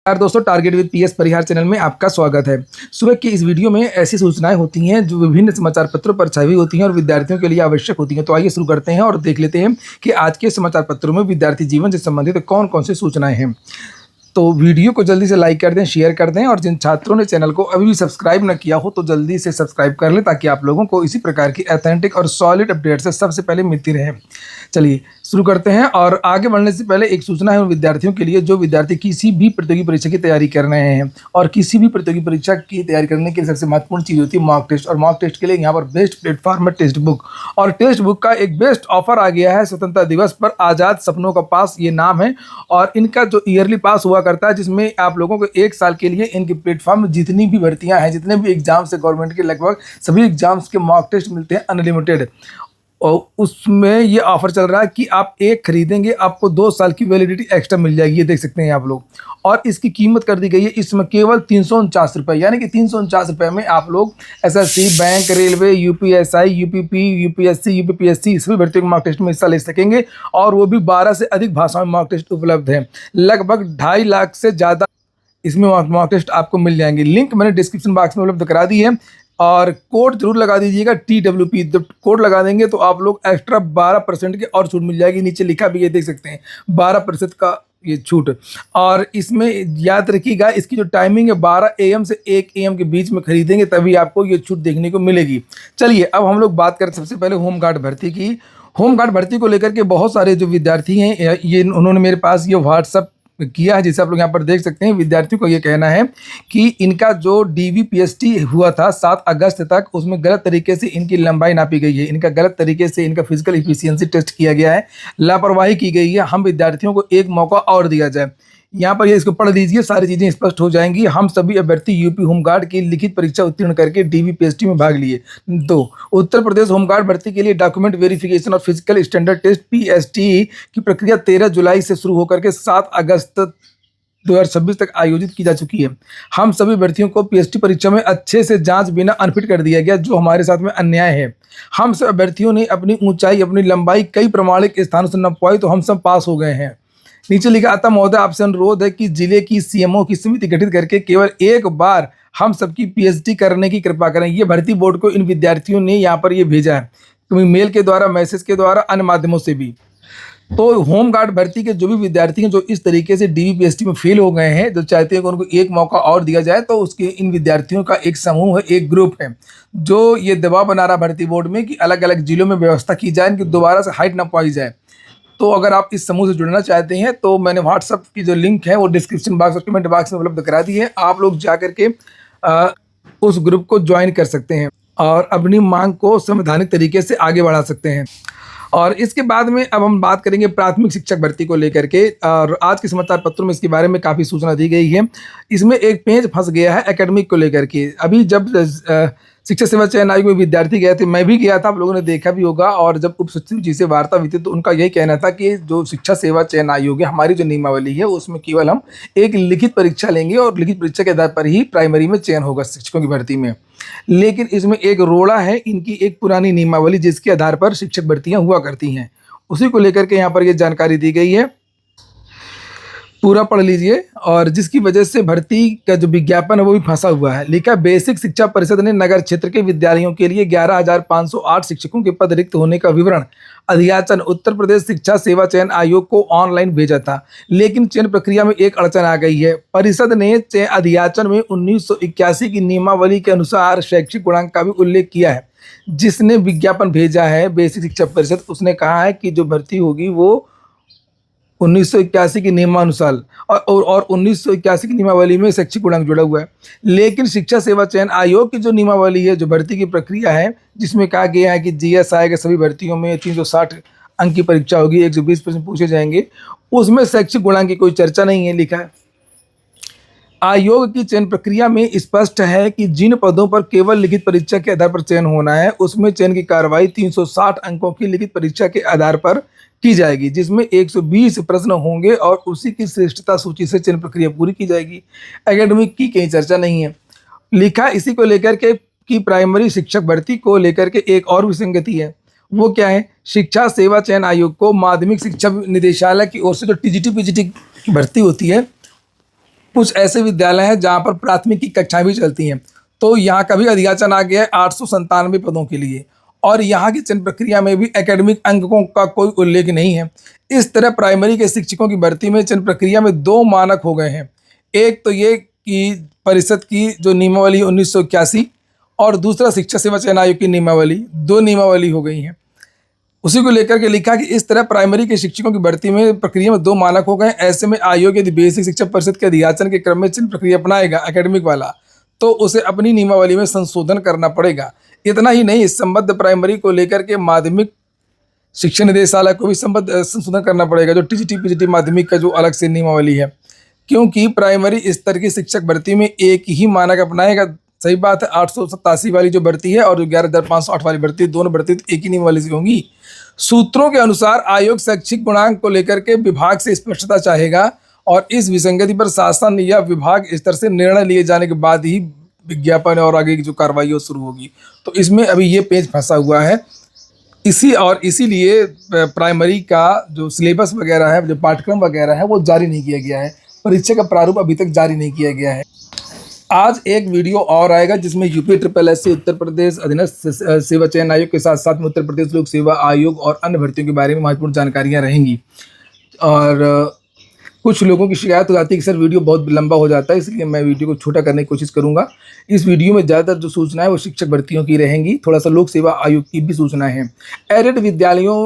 यार दोस्तों, target with PS Parihar channel में आपका स्वागत है। सुबह की इस वीडियो में ऐसी सूचनाएं होती हैं जो विभिन्न समाचार पत्रों पर छाई हुई होती हैं और विद्यार्थियों के लिए आवश्यक होती हैं। तो आइए शुरू करते हैं और देख लेते हैं कि आज के समाचार पत्रों में विद्यार्थी जीवन से संबंधित कौन कौन सी सूचनाएं हैं। तो वीडियो को जल्दी से लाइक कर दें, शेयर कर दें और जिन छात्रों ने चैनल को अभी भी सब्सक्राइब न किया हो तो जल्दी से सब्सक्राइब कर लें ताकि आप लोगों को इसी प्रकार की ऑथेंटिक और सॉलिड अपडेट से सबसे पहले मिलती रहे। चलिए शुरू करते हैं। और आगे बढ़ने से पहले एक सूचना है उन विद्यार्थियों के लिए जो विद्यार्थी किसी भी प्रतियोगी परीक्षा की तैयारी कर रहे हैं। और किसी भी प्रतियोगी परीक्षा की तैयारी करने के लिए सबसे महत्वपूर्ण चीज़ होती है मॉक टेस्ट। और मॉक टेस्ट के लिए यहाँ पर बेस्ट प्लेटफॉर्म है टेक्स्ट बुक। और टेक्स्ट बुक का एक बेस्ट ऑफर आ गया है स्वतंत्रता दिवस पर। आज़ाद सपनों का पास ये नाम है और इनका जो ईयरली पास हुआ करता है जिसमें आप लोगों को 1 साल के लिए इनके प्लेटफॉर्म में जितनी भी भर्तियां हैं, जितने भी एग्जाम्स है गवर्नमेंट के, लगभग सभी एग्जाम्स के मॉक टेस्ट मिलते हैं अनलिमिटेड। और उसमें ये ऑफर चल रहा है कि आप एक खरीदेंगे आपको 2 साल की वैलिडिटी एक्स्ट्रा मिल जाएगी। ये देख सकते हैं आप लोग। और इसकी कीमत कर दी गई है इसमें केवल 349 रुपये, यानी कि 349 रुपये में आप लोग SSC, bank, railway, UPSI, UPP, UPSC, UPPSC सभी भर्तियों के मॉक टेस्ट में हिस्सा ले सकेंगे। और वो भी 12 से अधिक भाषाओं में मॉक टेस्ट उपलब्ध है। लगभग 2.5 लाख से ज़्यादा इसमें मॉक टेस्ट आपको मिल जाएंगे। लिंक मैंने डिस्क्रिप्शन बॉक्स में उपलब्ध करा दी है। और कोड जरूर लगा दीजिएगा TWP। जब कोड लगा देंगे तो आप लोग एक्स्ट्रा 12% की और छूट मिल जाएगी। नीचे लिखा भी ये देख सकते हैं 12% का ये छूट। और इसमें याद रखिएगा इसकी जो टाइमिंग है 12 AM से 1 AM के बीच में खरीदेंगे तभी आपको ये छूट देखने को मिलेगी। चलिए अब हम लोग बात करें सबसे पहले होमगार्ड भर्ती की। होमगार्ड भर्ती को लेकर के बहुत सारे जो विद्यार्थी हैं ये उन्होंने मेरे पास ये व्हाट्सअप किया है, जिसे आप लोग यहाँ पर देख सकते हैं। विद्यार्थियों को ये कहना है कि इनका जो DVPST हुआ था 7 अगस्त तक, उसमें गलत तरीके से इनकी लंबाई नापी गई है। इनका गलत तरीके से इनका फिजिकल इफिशियंसी टेस्ट किया गया है, लापरवाही की गई है। हम विद्यार्थियों को एक मौका और दिया जाए। यहाँ पर ये इसको पढ़ लीजिए, सारी चीज़ें स्पष्ट हो जाएंगी। हम सभी अभ्यर्थी यूपी होमगार्ड की लिखित परीक्षा उत्तीर्ण करके DVPST में भाग लिए। तो उत्तर प्रदेश होमगार्ड भर्ती के लिए डॉक्यूमेंट वेरिफिकेशन और फिजिकल स्टैंडर्ड टेस्ट PST की प्रक्रिया 13 जुलाई से शुरू होकर के 7 अगस्त 2026 तक आयोजित की जा चुकी है। हम सभी अभ्यर्थियों को PST परीक्षा में अच्छे से जांच बिना अनफिट कर दिया गया, जो हमारे साथ में अन्याय है। हम सब अभ्यर्थियों ने अपनी ऊंचाई, अपनी लंबाई कई प्रमाणिक स्थानों से न पाई तो हम सब पास हो गए हैं। नीचे लिखा आता महोदय आपसे अनुरोध है कि जिले की CMO की समिति गठित करके केवल एक बार हम सबकी PhD करने की कृपा करें। ये भर्ती बोर्ड को इन विद्यार्थियों ने यहाँ पर ये भेजा है, तो मेल के द्वारा, मैसेज के द्वारा, अन्य माध्यमों से भी। तो होमगार्ड भर्ती के जो भी विद्यार्थी हैं जो इस तरीके से DVPST में फेल हो गए हैं, जो चाहते हैं कि उनको एक मौका और दिया जाए, तो उसके इन विद्यार्थियों का एक समूह है, एक ग्रुप है जो ये दबाव बना रहा भर्ती बोर्ड में कि अलग अलग जिलों में व्यवस्था की जाए, इनकी दोबारा से हाइट न पाई जाए। तो अगर आप इस समूह से जुड़ना चाहते हैं तो मैंने व्हाट्सअप की जो लिंक है वो डिस्क्रिप्शन बॉक्स और कमेंट बॉक्स में उपलब्ध करा दी है। आप लोग जा करके उस ग्रुप को ज्वाइन कर सकते हैं और अपनी मांग को संवैधानिक तरीके से आगे बढ़ा सकते हैं। और इसके बाद में अब हम बात करेंगे प्राथमिक शिक्षक भर्ती को लेकर के। और आज के समाचार पत्रों में इसके बारे में काफ़ी सूचना दी गई है। इसमें एक पेज फंस गया है एकेडमिक को लेकर के। अभी जब शिक्षक सेवा चयन आयोग में विद्यार्थी गए थे, मैं भी गया था, आप लोगों ने देखा भी होगा। और जब उप सचिव जी से वार्ता हुई थी तो उनका यही कहना था कि जो शिक्षा सेवा चयन आयोग है, हमारी जो नियमावली है उसमें केवल हम एक लिखित परीक्षा लेंगे और लिखित परीक्षा के आधार पर ही प्राइमरी में चयन होगा शिक्षकों की भर्ती में। लेकिन इसमें एक रोड़ा है इनकी एक पुरानी नियमावली जिसके आधार पर शिक्षक भर्तियां हुआ करती हैं, उसी को लेकर के यहाँ पर ये जानकारी दी गई है। पूरा पढ़ लीजिए। और जिसकी वजह से भर्ती का जो विज्ञापन है वो भी फंसा हुआ है। लिखा बेसिक शिक्षा परिषद ने नगर क्षेत्र के विद्यालयों के लिए 11,508 शिक्षकों के पद रिक्त होने का विवरण अध्याचन उत्तर प्रदेश शिक्षा सेवा चयन आयोग को ऑनलाइन भेजा था, लेकिन चयन प्रक्रिया में एक अड़चन आ गई है। परिषद ने अध्याचन में 1981 की नियमावली के अनुसार शैक्षिक गुणांक का भी उल्लेख किया है। जिसने विज्ञापन भेजा है बेसिक शिक्षा परिषद, उसने कहा है कि जो भर्ती होगी वो 1981 की नियमानुसार और 1981 की नियमावली में शैक्षिक गुणांक जुड़ा हुआ है। लेकिन शिक्षा सेवा चयन आयोग की जो नियमावली है, जो भर्ती की प्रक्रिया है, जिसमें कहा गया है कि GS आएगा, सभी भर्तियों में 360 अंक की परीक्षा होगी, 120 प्रश्न पूछे जाएंगे, उसमें शैक्षिक गुणांक की कोई चर्चा नहीं है। लिखा है आयोग की चयन प्रक्रिया में स्पष्ट है कि जिन पदों पर केवल लिखित परीक्षा के आधार पर चयन होना है, उसमें चयन की कार्रवाई 360 अंकों की लिखित परीक्षा के आधार पर की जाएगी, जिसमें 120 प्रश्न होंगे और उसी की श्रेष्ठता सूची से चयन प्रक्रिया पूरी की जाएगी। एकेडमिक की कहीं चर्चा नहीं है। लिखा इसी को लेकर के कि प्राइमरी शिक्षक भर्ती को लेकर के एक और विसंगति है। वो क्या है? शिक्षा सेवा चयन आयोग को माध्यमिक शिक्षा निदेशालय की ओर से जो TGT PGT की भर्ती होती है, कुछ ऐसे विद्यालय हैं जहाँ पर प्राथमिक की कक्षाएं भी चलती हैं। तो यहाँ का भी अधियाचन आ गया है 897 पदों के लिए, और यहाँ की चयन प्रक्रिया में भी एकेडमिक अंकों का कोई उल्लेख नहीं है। इस तरह प्राइमरी के शिक्षकों की भर्ती में चयन प्रक्रिया में दो मानक हो गए हैं। एक तो ये कि परिषद की जो नियमावली 1981 और दूसरा शिक्षक सेवा चयन आयोग की नियमावली, दो नियमावली हो गई हैं। उसी को लेकर के लिखा कि इस तरह प्राइमरी के शिक्षकों की भर्ती में प्रक्रिया में दो मानक हो गए। ऐसे में आयोग यदि बेसिक शिक्षा परिषद के अधियाचन के क्रम में चयन प्रक्रिया अपनाएगा एकेडमिक वाला, तो उसे अपनी नियमावली में संशोधन करना पड़ेगा। इतना ही नहीं, संबद्ध प्राइमरी को लेकर के माध्यमिक शिक्षा निदेशालय को भी संबद्ध संशोधन करना पड़ेगा, जो टीजीटी पीजीटी माध्यमिक का जो अलग से नियमावली है, क्योंकि प्राइमरी स्तर की शिक्षक भर्ती में एक ही मानक अपनाएगा। सही बात है, 887 वाली जो भर्ती है और जो 11,508 वाली भर्ती, दोनों भर्ती तो एक ही नियमावली से होंगी। सूत्रों के अनुसार आयोग शैक्षिक गुणांक को लेकर के विभाग से स्पष्टता चाहेगा और इस विसंगति पर शासन या विभाग स्तर से निर्णय लिए जाने के बाद ही विज्ञापन और आगे की जो कार्रवाई शुरू होगी। तो इसमें अभी ये पेज फंसा हुआ है। इसीलिए प्राइमरी का जो सिलेबस वगैरह है, जो पाठ्यक्रम वगैरह है, वो जारी नहीं किया गया है। परीक्षा का प्रारूप अभी तक जारी नहीं किया गया है। आज एक वीडियो और आएगा जिसमें यूपी SSSC, उत्तर प्रदेश अधीनस्थ सेवा चयन आयोग के साथ साथ में उत्तर प्रदेश लोक सेवा आयोग और अन्य भर्तियों के बारे में महत्वपूर्ण जानकारियां रहेंगी। और कुछ लोगों की शिकायत हो जाती है कि सर वीडियो बहुत लंबा हो जाता है, इसलिए मैं वीडियो को छोटा करने की कोशिश करूंगा। इस वीडियो में ज़्यादातर जो सूचनाएं वो शिक्षक भर्तियों की रहेंगी, थोड़ा सा लोक सेवा आयोग की भी सूचनाएं हैं। एडेड विद्यालयों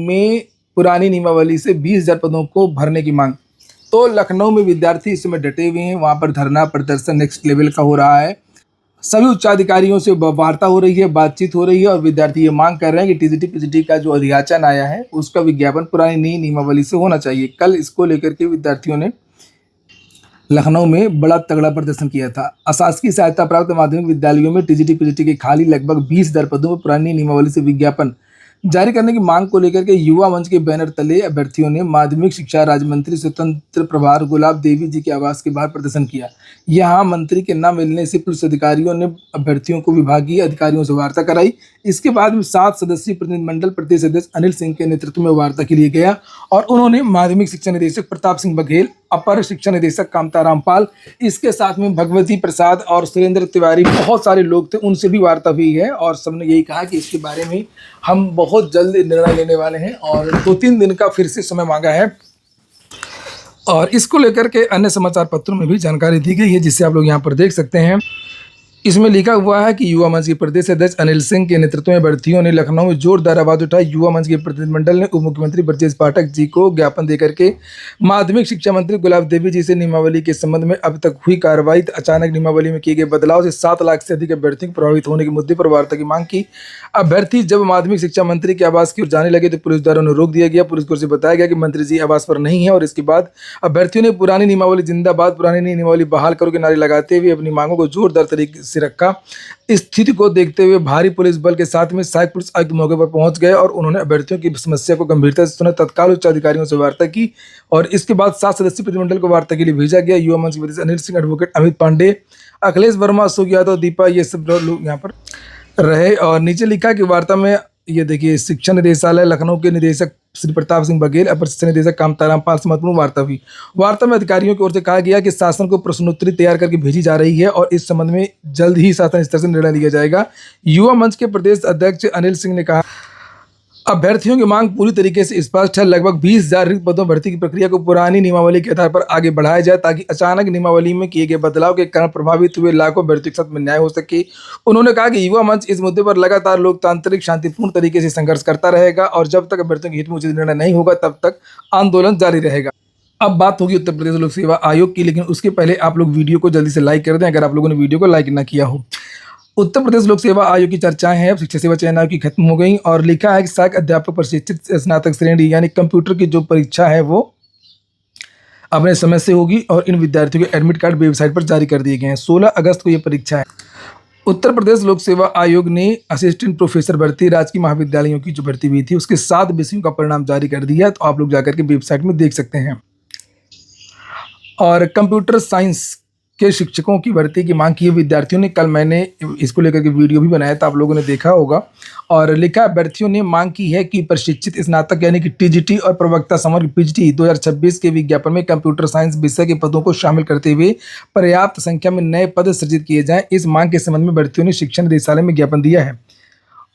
में पुरानी नियमावली से 20,000 पदों को भरने की मांग। तो लखनऊ में विद्यार्थी इस समय डटे हुए हैं, वहाँ पर धरना प्रदर्शन नेक्स्ट लेवल का हो रहा है। सभी उच्चाधिकारियों से वार्ता हो रही है, बातचीत हो रही है, और विद्यार्थी ये मांग कर रहे हैं कि टीजीटी पीजीटी का जो अधियाचन आया है उसका विज्ञापन पुरानी नई नियमावली से होना चाहिए। कल इसको लेकर के विद्यार्थियों ने लखनऊ में बड़ा तगड़ा प्रदर्शन किया था। अशासकीय सहायता प्राप्त माध्यमिक विद्यालयों में टीजीटी पीजीटी के खाली लगभग 20,000 पदों पर पुरानी नियमावली से विज्ञापन जारी करने की मांग को लेकर के युवा मंच के बैनर तले अभ्यर्थियों ने माध्यमिक शिक्षा राज्य मंत्री स्वतंत्र प्रभार गुलाब देवी जी के आवास के बाहर प्रदर्शन किया। यहाँ मंत्री के न मिलने से पुलिस अधिकारियों ने अभ्यर्थियों को विभागीय अधिकारियों से वार्ता कराई। इसके बाद में 7 सदस्यीय प्रतिनिधिमंडल प्रदेश अध्यक्ष अनिल सिंह के नेतृत्व में वार्ता के लिए गया और उन्होंने माध्यमिक शिक्षा निदेशक प्रताप सिंह बघेल, अपर शिक्षा निदेशक कामताराम पाल, इसके साथ में भगवती प्रसाद और सुरेंद्र तिवारी, बहुत सारे लोग थे, उनसे भी वार्ता हुई है और सबने यही कहा कि इसके बारे में हम बहुत जल्द निर्णय लेने वाले हैं और 2-3 दिन का फिर से समय मांगा है। और इसको लेकर के अन्य समाचार पत्रों में भी जानकारी दी गई है, जिसे आप लोग यहाँ पर देख सकते हैं। इसमें लिखा हुआ है कि युवा मंच के प्रदेश अध्यक्ष अनिल सिंह के नेतृत्व में भर्तियों ने लखनऊ में जोरदार आवाज उठाई। युवा मंच के प्रतिनिधिमंडल ने उप मुख्यमंत्री ब्रजेश पाठक जी को ज्ञापन देकर के माध्यमिक शिक्षा मंत्री गुलाब देवी जी से नियमावली के संबंध में अब तक हुई कार्रवाई, अचानक नियमावली में किए गए बदलाव से 7 लाख से अधिक अभ्यर्थियों को प्रभावित होने के मुद्दे पर वार्ता की मांग की। अभ्यर्थी जब माध्यमिक शिक्षा मंत्री के आवास की ओर जाने लगे तो पुलिस द्वारा उन्हें रोक दिया गया। पुलिस को बताया गया कि मंत्री जी आवास पर नहीं है और इसके बाद अभ्यर्थियों ने पुरानी नियमावली जिंदाबाद, पुरानी नियमावली बहाल करो के नारे लगाते हुए अपनी मांगों को जोरदार तरीके से रखा। स्थिति को देखते हुए भारी पुलिस बल के साथ में सहायक पुलिस आयुक्त मौके पर पहुंच गए और उन्होंने अभ्यर्थियों की समस्या को गंभीरता से सुना। तत्काल उच्च अधिकारियों से वार्ता की और इसके बाद 7 सदस्यीय प्रतिनिधिमंडल को वार्ता के लिए भेजा गया। युवा मंच के प्रदेश अनिल सिंह, एडवोकेट अमित पांडे, अखिलेश वर्मा, अशोक यादव, दीपा, ये सब लोग यहाँ पर रहे। और नीचे लिखा कि वार्ता में ये देखिए, शिक्षा निदेशालय लखनऊ के निदेशक श्री प्रताप सिंह बघेल, अपर शिक्षा निदेशक कामताराम पाल से महत्वपूर्ण वार्ता हुई। वार्ता में अधिकारियों की ओर से कहा गया कि शासन को प्रश्नोत्तरी तैयार करके भेजी जा रही है और इस संबंध में जल्द ही शासन स्तर से निर्णय लिया जाएगा। युवा मंच के प्रदेश अध्यक्ष अनिल सिंह ने कहा, अभ्यर्थियों की मांग पूरी तरीके से स्पष्ट है। लगभग 20,000 रिक्त पदों भर्ती की प्रक्रिया को पुरानी नियमावली के आधार पर आगे बढ़ाया जाए ताकि अचानक नियमावली में किए गए बदलाव के कारण प्रभावित हुए लाखों अभ्यर्थियों के साथ में न्याय हो सके। उन्होंने कहा कि युवा मंच इस मुद्दे पर लगातार लोकतांत्रिक शांतिपूर्ण तरीके से संघर्ष करता रहेगा और जब तक अभ्यर्थियों के हित में उचित निर्णय नहीं होगा तब तक आंदोलन जारी रहेगा। अब बात होगी उत्तर प्रदेश लोक सेवा आयोग की, लेकिन उसके पहले आप लोग वीडियो को जल्दी से लाइक कर दें अगर आप लोगों ने वीडियो को लाइक ना किया हो। उत्तर प्रदेश लोक सेवा आयोग की चर्चाएं हैं, शिक्षा सेवा चयन आयोग की खत्म हो गई और लिखा है कि सहायक अध्यापक प्रशिक्षित स्नातक श्रेणी यानी कंप्यूटर की जो परीक्षा है वो अपने समय से होगी और इन विद्यार्थियों के एडमिट कार्ड वेबसाइट पर जारी कर दिए गए हैं। 16 अगस्त को ये परीक्षा है। उत्तर प्रदेश लोक सेवा आयोग ने असिस्टेंट प्रोफेसर भर्ती राजकीय महाविद्यालयों की जो भर्ती हुई थी उसके 7 विषयों का परिणाम जारी कर दिया, तो आप लोग जाकर के वेबसाइट में देख सकते हैं। और कंप्यूटर साइंस के शिक्षकों की भर्ती की मांग की है विद्यार्थियों ने। कल मैंने इसको लेकर के वीडियो भी बनाया था, आप लोगों ने देखा होगा। और लिखा, अभ्यर्थियों ने मांग की है कि प्रशिक्षित स्नातक यानी कि टीजीटी और प्रवक्ता समग्र पीजीटी 2026 के विज्ञापन में कंप्यूटर साइंस विषय के पदों को शामिल करते हुए पर्याप्त संख्या में नए पद सृजित किए जाएं। इस मांग के संबंध में भर्तियों ने शिक्षा निदेशालय में ज्ञापन दिया है।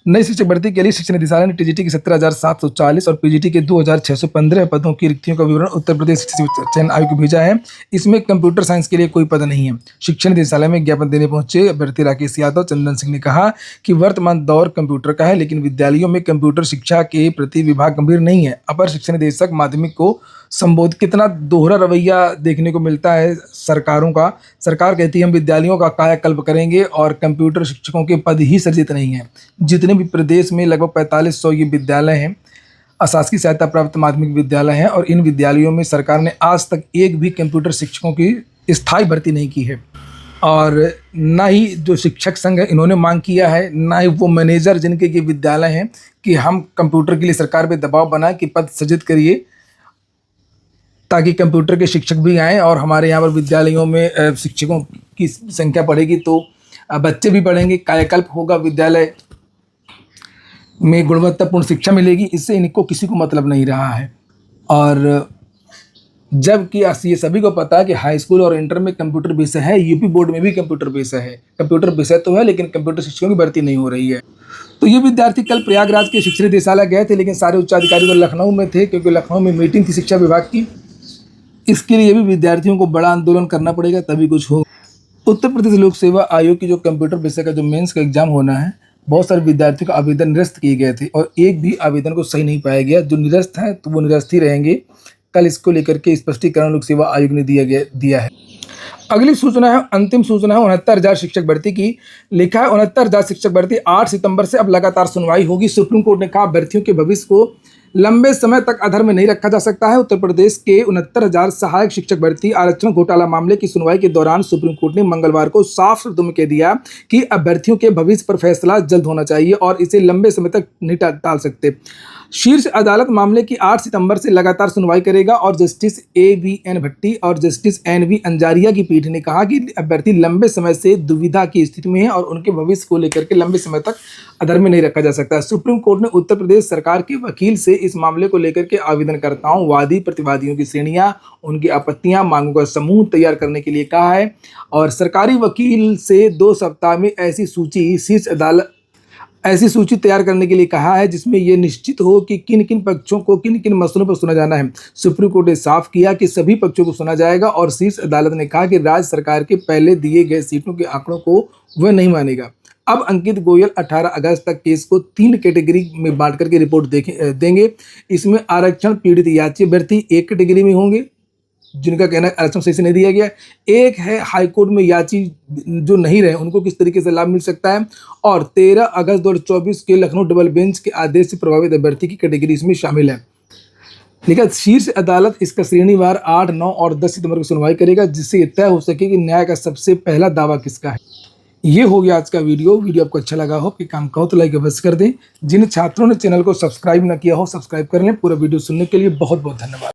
नई शिक्षक भर्ती के लिए शिक्षा निदेशालय ने टीजीटी की 17,740 और पीजीटी के 2,615 पदों की रिक्तियों का विवरण उत्तर प्रदेश शिक्षा चयन आयोग को भेजा है। इसमें कंप्यूटर साइंस के लिए कोई पद नहीं है। शिक्षा निदेशालय में ज्ञापन देने पहुंचे अभ्यर्थी राकेश यादव चंदन सिंह ने कहा कि वर्तमान दौर कंप्यूटर का है, लेकिन विद्यालयों में कंप्यूटर शिक्षा के प्रति विभाग गंभीर नहीं है। अपर शिक्षा निदेशक माध्यमिक को संबोधित, कितना दोहरा रवैया देखने को मिलता है सरकारों का। सरकार कहती है हम विद्यालयों का कायाकल्प करेंगे और कंप्यूटर शिक्षकों के पद ही सृजित नहीं हैं। जितने भी प्रदेश में लगभग 4500 ये विद्यालय हैं, अशासकीय सहायता प्राप्त माध्यमिक विद्यालय हैं, और इन विद्यालयों में सरकार ने आज तक एक भी कंप्यूटर शिक्षकों की स्थायी भर्ती नहीं की है। और ना ही जो शिक्षक संघ है इन्होंने मांग किया है, ना ही वो मैनेजर जिनके ये विद्यालय हैं कि हम कंप्यूटर के लिए सरकार पे दबाव बनाएं कि पद सृजित करिए ताकि कंप्यूटर के शिक्षक भी आएँ और हमारे यहाँ पर विद्यालयों में शिक्षकों की संख्या बढ़ेगी तो बच्चे भी बढ़ेंगे, कायाकल्प होगा, विद्यालय में गुणवत्तापूर्ण शिक्षा मिलेगी। इससे इनको किसी को मतलब नहीं रहा है। और जबकि ये सभी को पता है कि हाई स्कूल और इंटर में कंप्यूटर विषय है, यूपी बोर्ड में भी कंप्यूटर विषय है। कंप्यूटर विषय तो है लेकिन कंप्यूटर शिक्षकों की भर्ती नहीं हो रही है। तो ये विद्यार्थी कल प्रयागराज के शिक्षा निदेशालय गए थे, लेकिन सारे उच्चाधिकारी तो लखनऊ में थे क्योंकि लखनऊ में मीटिंग थी शिक्षा विभाग की। इसके लिए भी विद्यार्थियों को बड़ा आंदोलन करना पड़ेगा तभी कुछ हो। उत्तर प्रदेश लोक सेवा आयोग की जो कंप्यूटर विषय का जो मेंस का एग्जाम होना है, बहुत सारे विद्यार्थियों का आवेदन निरस्त किए गए थे और एक भी आवेदन को सही नहीं पाया गया। जो निरस्त हैं तो वो निरस्त ही रहेंगे। कल इसको लेकर के स्पष्टीकरण लोक सेवा आयोग ने दिया है। अगली सूचना है, अंतिम सूचना है 69,000 शिक्षक भर्ती की। लिखा है 69,000 शिक्षक भर्ती 8 सितंबर से अब लगातार सुनवाई होगी। सुप्रीम कोर्ट ने कहा अभ्यर्थियों के भविष्य को लंबे समय तक अधर में नहीं रखा जा सकता है। उत्तर प्रदेश के 69,000 सहायक शिक्षक भर्ती आरक्षण घोटाला मामले की सुनवाई के दौरान सुप्रीम कोर्ट ने मंगलवार को साफ शब्दों में कह दिया कि अभ्यर्थियों के भविष्य पर फैसला जल्द होना चाहिए और इसे लंबे समय तक नहीं टाल सकते। शीर्ष अदालत मामले की 8 सितंबर से लगातार सुनवाई करेगा और जस्टिस AVN भट्टी और जस्टिस NV अंजारिया की पीठ ने कहा कि अभ्यर्थी लंबे समय से दुविधा की स्थिति में है और उनके भविष्य को लेकर के लंबे समय तक अधर में नहीं रखा जा सकता। सुप्रीम कोर्ट ने उत्तर प्रदेश सरकार के वकील से इस मामले को लेकर के आवेदनकर्ताओं, वादी प्रतिवादियों की श्रेणियां, उनकी आपत्तियां, मांगों का समूह तैयार करने के लिए कहा है और सरकारी वकील से 2 सप्ताह में ऐसी सूची तैयार करने के लिए कहा है जिसमें यह निश्चित हो कि किन किन पक्षों को किन किन मसलों पर सुना जाना है। सुप्रीम कोर्ट ने साफ किया कि सभी पक्षों को सुना जाएगा और शीर्ष अदालत ने कहा कि राज्य सरकार के पहले दिए गए सीटों के आंकड़ों को वह नहीं मानेगा। अब अंकित गोयल 18 अगस्त तक केस को 3 कैटेगरी में बांट करके रिपोर्ट देंगे। इसमें आरक्षण पीड़ित याची अभ्यर्थी एक कैटेगरी में होंगे जिनका कहना है आरक्षण सही से नहीं दिया गया। एक है हाईकोर्ट में याची जो नहीं रहे उनको किस तरीके से लाभ मिल सकता है। और 13 अगस्त 2024 के लखनऊ डबल बेंच के आदेश से प्रभावित अभ्यर्थी की कैटेगरी इसमें शामिल है। लेकिन शीर्ष अदालत इसका श्रेणीवार 8, 9 और 10 सितंबर को सुनवाई करेगा जिससे यह तय हो सके कि न्याय का सबसे पहला दावा किसका है। ये हो गया आज का वीडियो आपको अच्छा लगा हो कि काम कहो तो लाइक अवश्य कर दें। जिन छात्रों ने चैनल को सब्सक्राइब न किया हो सब्सक्राइब कर लें। पूरा वीडियो सुनने के लिए बहुत बहुत धन्यवाद।